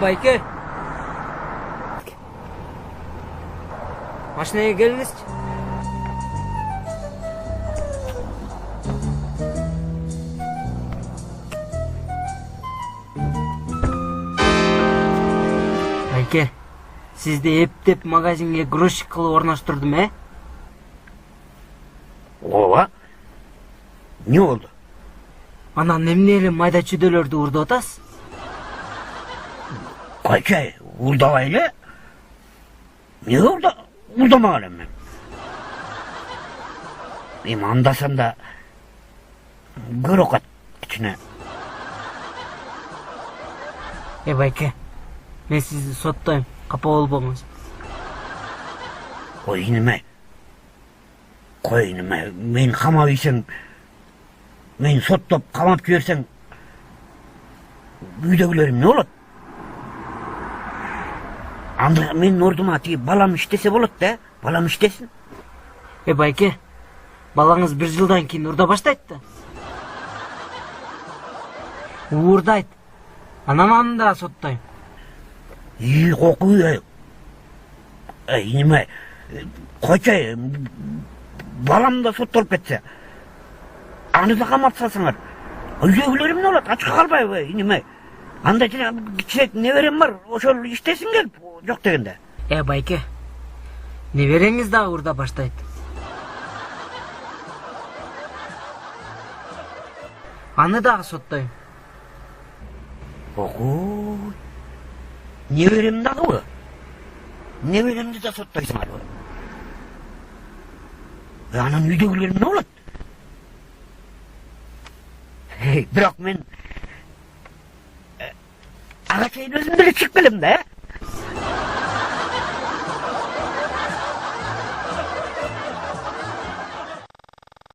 байке. Машинага келиңизчи. Байке, сизди эптеп магазинге грузчик кылып орноштурдум, Ооба. Не болду? Анан эмне эле майда чүйдөлөрдү урдап атасыз? Кайчай, урдабай эле? Эмнеге урдамак элем мен? Эми андасам да көрөк ат кичине. Байке, мен сизди соттойм, капа болбоңуз. Ой, неме? Кой, неме? Мен камап ийсең, мен соттоп камап жиберсең, үйдөгүлөр эмне болот? Анда менин ордума тиги балам иштесе болот да, балам иштесин. Байке, балаңыз 1 жылдан кийин урда баштайт да. Уурдайт. Анан аны да соттойм. Кокуй. Неме? Койчай, балам да соттолуп кетсе, аны да камап салсаңар, үйдөгүлөр эмне болот? Ачка калбайбы, неме? Анда кичирээк неберем бар, ошол иштесин келип, жок дегенде. Байке, небереңиз дагы урда баштайт. Аны дагы соттойм. Ой, неберем дагыбы? Неберемди да соттойсуңарбы? Анан үйдөгүлөр эмне болот? Бирок мен ага чейин өзүм деле чыгып келем да,